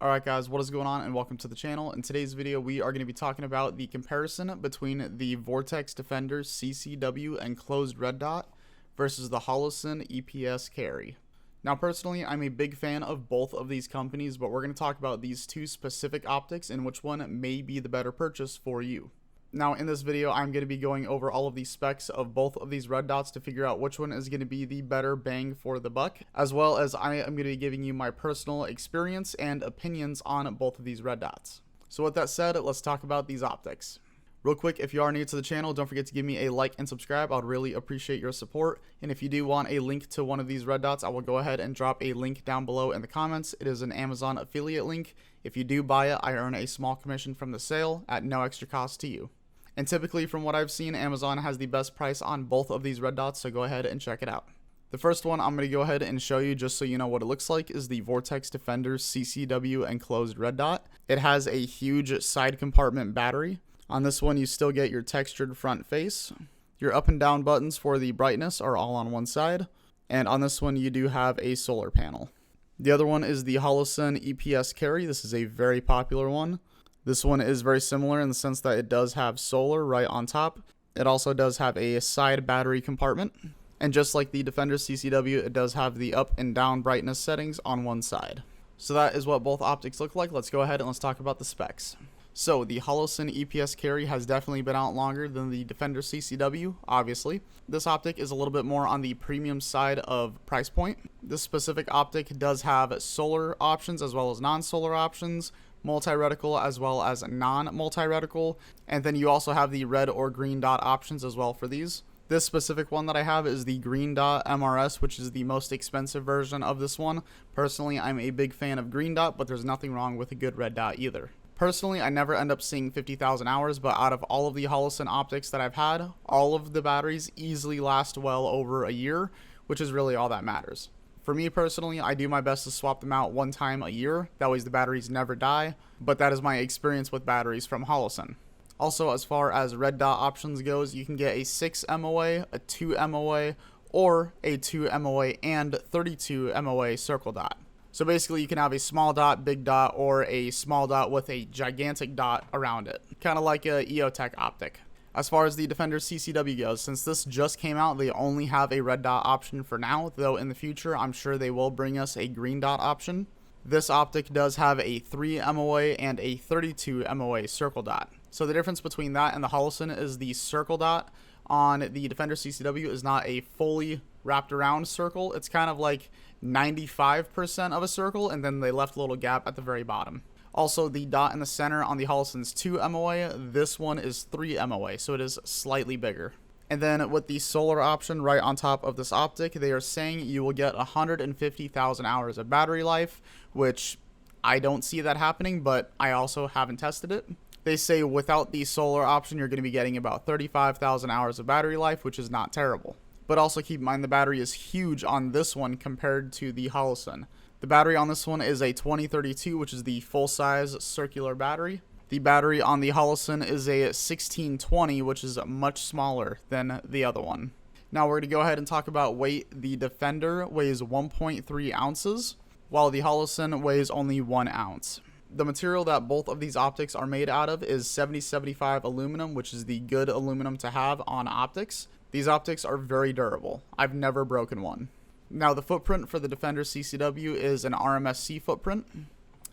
Alright guys, what is going on and welcome to the channel. In today's video we are going to be talking about the comparison between the Vortex Defender CCW Enclosed red dot versus the Holosun EPS Carry. Now personally I'm a big fan of both of these companies, but we're going to talk about these two specific optics and which one may be the better purchase for you. Now in this video I'm going to be going over all of the specs of both of these red dots to figure out which one is going to be the better bang for the buck, as well as I am going to be giving you my personal experience and opinions on both of these red dots. So with that said, let's talk about these optics. Real quick, if you are new to the channel, don't forget to give me a like and subscribe. I'd really appreciate your support. And if you do want a link to one of these red dots, I will go ahead and drop a link down below in the comments. It is an Amazon affiliate link. If you do buy it, I earn a small commission from the sale at no extra cost to you. And typically from what I've seen, Amazon has the best price on both of these red dots, so go ahead and check it out. The first one I'm going to go ahead and show you just so you know what it looks like is the Vortex Defender CCW Enclosed red dot. It has a huge side compartment battery. On this one you still get your textured front face. Your up and down buttons for the brightness are all on one side. And on this one you do have a solar panel. The other one is the Holosun EPS Carry. This is a very popular one. This one is very similar in the sense that it does have solar right on top. It also does have a side battery compartment. And just like the Defender CCW, it does have the up and down brightness settings on one side. So that is what both optics look like. Let's go ahead and let's talk about the specs. So the Holosun EPS Carry has definitely been out longer than the Defender CCW, obviously. This optic is a little bit more on the premium side of price point. This specific optic does have solar options as well as non-solar options, multi-reticle as well as non-multi-reticle, and then you also have the red or green dot options as well for these. This specific one that I have is the green dot MRS, which is the most expensive version of this one. Personally, I'm a big fan of green dot, but there's nothing wrong with a good red dot either. Personally, I never end up seeing 50,000 hours, but out of all of the Holosun optics that I've had, all of the batteries easily last well over a year, which is really all that matters. For me personally, I do my best to swap them out one time a year, that way the batteries never die, but that is my experience with batteries from Holosun. Also, as far as red dot options goes, you can get a 6 MOA, a 2 MOA, or a 2 MOA and 32 MOA circle dot. So basically you can have a small dot, big dot, or a small dot with a gigantic dot around it, kind of like a EOTech optic. As far as the Defender CCW goes, since this just came out, they only have a red dot option for now, though in the future I'm sure they will bring us a green dot option. This optic does have a 3 MOA and a 32 MOA circle dot. So the difference between that and the Holosun is the circle dot on the Defender CCW is not a fully wrapped around circle. It's kind of like 95% of a circle, and then they left a little gap at the very bottom. Also, the dot in the center on the Holosun's 2 MOA, this one is 3 MOA, so it is slightly bigger. And then with the solar option right on top of this optic, they are saying you will get 150,000 hours of battery life, which I don't see that happening, but I also haven't tested it. They say without the solar option, you're going to be getting about 35,000 hours of battery life, which is not terrible. But also keep in mind the battery is huge on this one compared to the Holosun. The battery on this one is a 2032, which is the full-size circular battery. The battery on the Holosun is a 1620, which is much smaller than the other one. Now we're going to go ahead and talk about weight. The Defender weighs 1.3 ounces, while the Holosun weighs only 1 ounce. The material that both of these optics are made out of is 7075 aluminum, which is the good aluminum to have on optics. These optics are very durable. I've never broken one. Now the footprint for the Defender CCW is an RMSC footprint.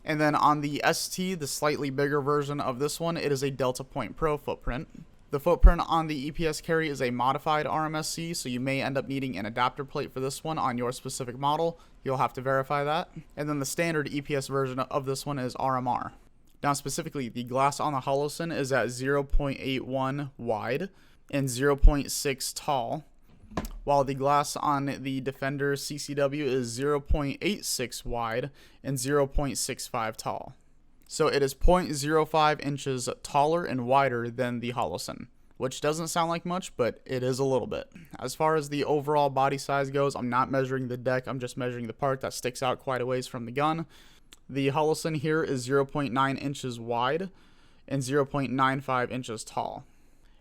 And then on the ST, the slightly bigger version of this one, it is a Delta Point Pro footprint. The footprint on the EPS Carry is a modified RMSC, so you may end up needing an adapter plate for this one on your specific model. You'll have to verify that. And then the standard EPS version of this one is RMR. Now specifically, the glass on the Holosun is at 0.81 wide and 0.6 tall, while the glass on the Defender CCW is 0.86 wide and 0.65 tall. So it is 0.05 inches taller and wider than the Holosun, which doesn't sound like much, but it is a little bit. As far as the overall body size goes, I'm not measuring the deck, I'm just measuring the part that sticks out quite a ways from the gun. The Holosun here is 0.9 inches wide and 0.95 inches tall.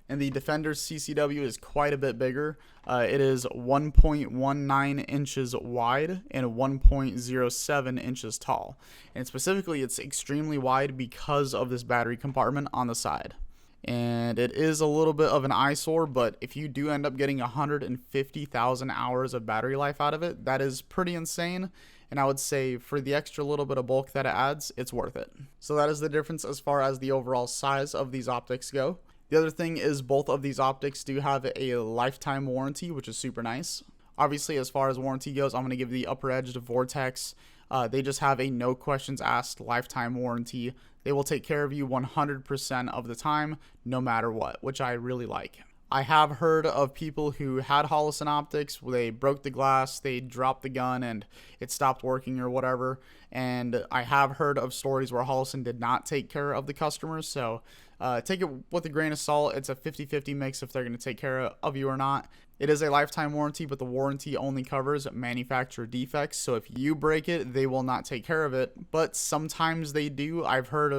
And the Defender CCW is quite a bit bigger. It is 1.19 inches wide and 1.07 inches tall. And specifically, it's extremely wide because of this battery compartment on the side. And it is a little bit of an eyesore, but if you do end up getting 150,000 hours of battery life out of it, that is pretty insane. And I would say for the extra little bit of bulk that it adds, it's worth it. So that is the difference as far as the overall size of these optics go. The other thing is both of these optics do have a lifetime warranty, which is super nice. Obviously, as far as warranty goes, I'm going to give the upper edge to Vortex. They just have a no questions asked lifetime warranty. They will take care of you 100% of the time, no matter what, which I really like. I have heard of people who had Holosun optics, where they broke the glass, they dropped the gun, and it stopped working or whatever. And I have heard of stories where Holosun did not take care of the customers. So take it with a grain of salt. It's a 50-50 mix if they're going to take care of you or not. It is a lifetime warranty, but the warranty only covers manufacturer defects. So if you break it, they will not take care of it. But sometimes they do. I've heard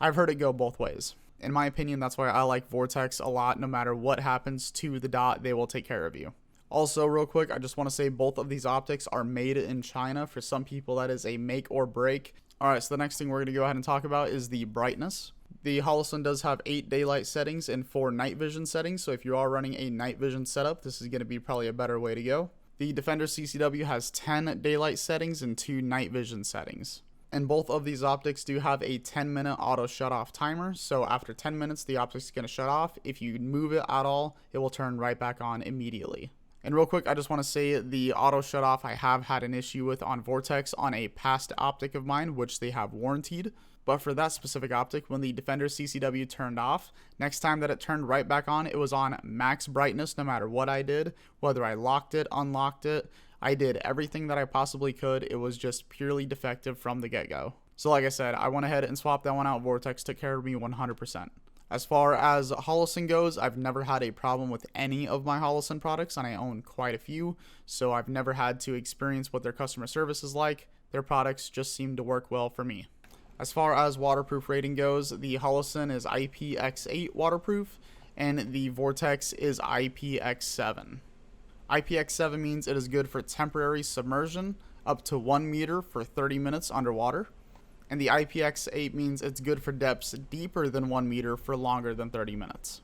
it go both ways. In my opinion, that's why I like Vortex a lot. No matter what happens to the dot, they will take care of you. Also, real quick, I just want to say both of these optics are made in China. For some people, that is a make or break. All right, so the next thing we're going to go ahead and talk about is the brightness. The Holosun does have 8 daylight settings and 4 night vision settings. So if you are running a night vision setup, this is going to be probably a better way to go. The Defender CCW has 10 daylight settings and 2 night vision settings. And both of these optics do have a 10-minute auto shut-off timer. So after 10 minutes, the optic's going to shut off. If you move it at all, it will turn right back on immediately. And real quick, I just want to say the auto shut-off I have had an issue with on Vortex on a past optic of mine, which they have warrantied. But for that specific optic, when the Defender CCW turned off, next time that it turned right back on, it was on max brightness no matter what I did, whether I locked it, unlocked it. I did everything that I possibly could. It was just purely defective from the get-go. So like I said, I went ahead and swapped that one out. Vortex took care of me 100%. As far as Holosun goes, I've never had a problem with any of my Holosun products, and I own quite a few. So I've never had to experience what their customer service is like. Their products just seem to work well for me. As far as waterproof rating goes, the Holosun is IPX8 waterproof, and the Vortex is IPX7. IPX7 means it is good for temporary submersion up to 1 meter for 30 minutes underwater. And the IPX8 means it's good for depths deeper than 1 meter for longer than 30 minutes.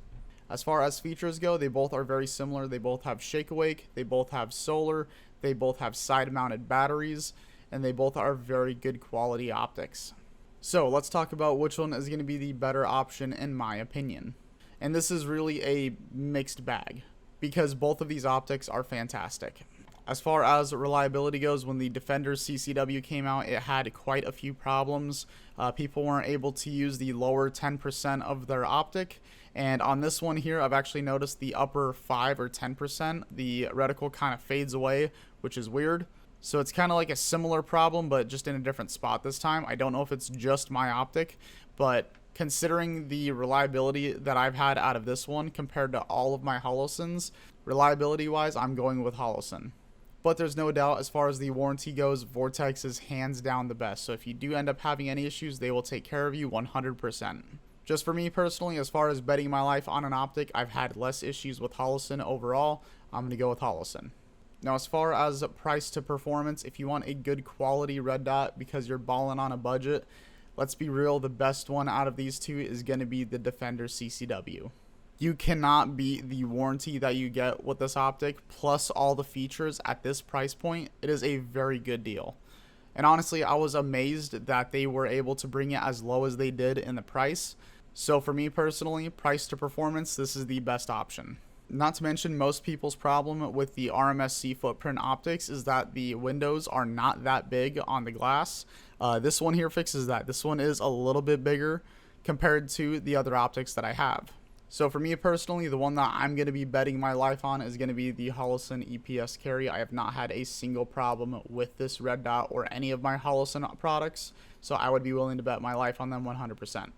As far as features go, they both are very similar. They both have shake awake, they both have solar, they both have side mounted batteries, and they both are very good quality optics. So let's talk about which one is going to be the better option in my opinion. And this is really a mixed bag, because both of these optics are fantastic. As far as reliability goes, when the Defender CCW came out, it had quite a few problems. People weren't able to use the lower 10% of their optic. And on this one here, I've actually noticed the upper 5 or 10%, the reticle kind of fades away, which is weird. So it's kind of like a similar problem, but just in a different spot this time. I don't know if it's just my optic, but considering the reliability that I've had out of this one compared to all of my Holosuns, reliability-wise, I'm going with Holosun. But there's no doubt, as far as the warranty goes, Vortex is hands down the best. So if you do end up having any issues, they will take care of you 100%. Just for me personally, as far as betting my life on an optic, I've had less issues with Holosun overall. I'm going to go with Holosun. Now, as far as price to performance, if you want a good quality red dot because you're balling on a budget, let's be real, the best one out of these two is going to be the Defender CCW. You cannot beat the warranty that you get with this optic, plus all the features at this price point. It is a very good deal. And honestly, I was amazed that they were able to bring it as low as they did in the price. So for me personally, price to performance, this is the best option. Not to mention, most people's problem with the RMSC footprint optics is that the windows are not that big on the glass. This one here fixes that. This one is a little bit bigger compared to the other optics that I have. So for me personally, the one that I'm going to be betting my life on is going to be the Holosun EPS Carry. I have not had a single problem with this red dot or any of my Holosun products, so I would be willing to bet my life on them 100%.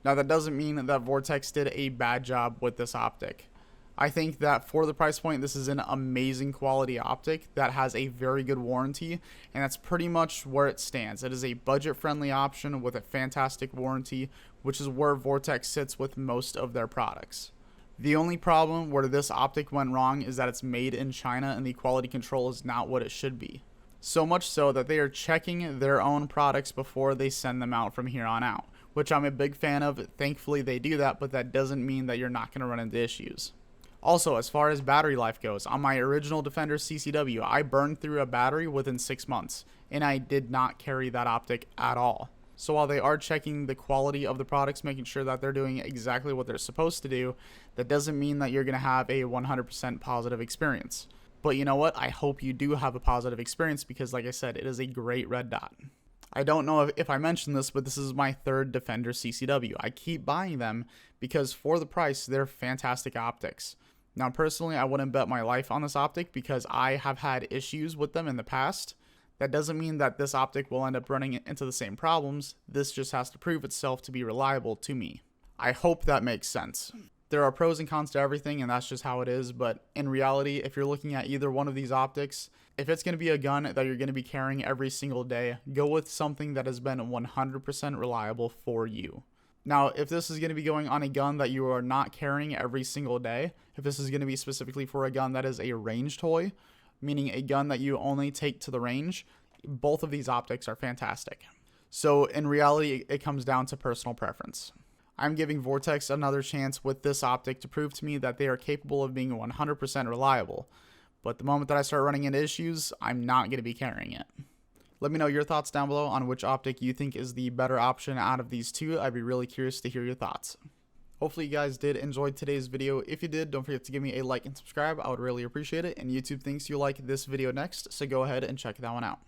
Now, that doesn't mean that Vortex did a bad job with this optic. I think that for the price point, this is an amazing quality optic that has a very good warranty, and that's pretty much where it stands. It is a budget-friendly option with a fantastic warranty, which is where Vortex sits with most of their products. The only problem where this optic went wrong is that it's made in China and the quality control is not what it should be. So much so that they are checking their own products before they send them out from here on out, which I'm a big fan of. Thankfully they do that, but that doesn't mean that you're not going to run into issues. Also, as far as battery life goes, on my original Defender CCW, I burned through a battery within 6 months, and I did not carry that optic at all. So while they are checking the quality of the products, making sure that they're doing exactly what they're supposed to do, that doesn't mean that you're going to have a 100% positive experience. But you know what? I hope you do have a positive experience because, like I said, it is a great red dot. I don't know if I mentioned this, but this is my third Defender CCW. I keep buying them because for the price, they're fantastic optics. Now, personally, I wouldn't bet my life on this optic because I have had issues with them in the past. That doesn't mean that this optic will end up running into the same problems. This just has to prove itself to be reliable to me. I hope that makes sense. There are pros and cons to everything, and that's just how it is, but in reality, if you're looking at either one of these optics, if it's going to be a gun that you're going to be carrying every single day, go with something that has been 100% reliable for you. Now, if this is going to be going on a gun that you are not carrying every single day, if this is going to be specifically for a gun that is a range toy, meaning a gun that you only take to the range, both of these optics are fantastic. So in reality, it comes down to personal preference. I'm giving Vortex another chance with this optic to prove to me that they are capable of being 100% reliable. But the moment that I start running into issues, I'm not going to be carrying it. Let me know your thoughts down below on which optic you think is the better option out of these two. I'd be really curious to hear your thoughts. Hopefully you guys did enjoy today's video. If you did, don't forget to give me a like and subscribe. I would really appreciate it. And YouTube thinks you like this video next, so go ahead and check that one out.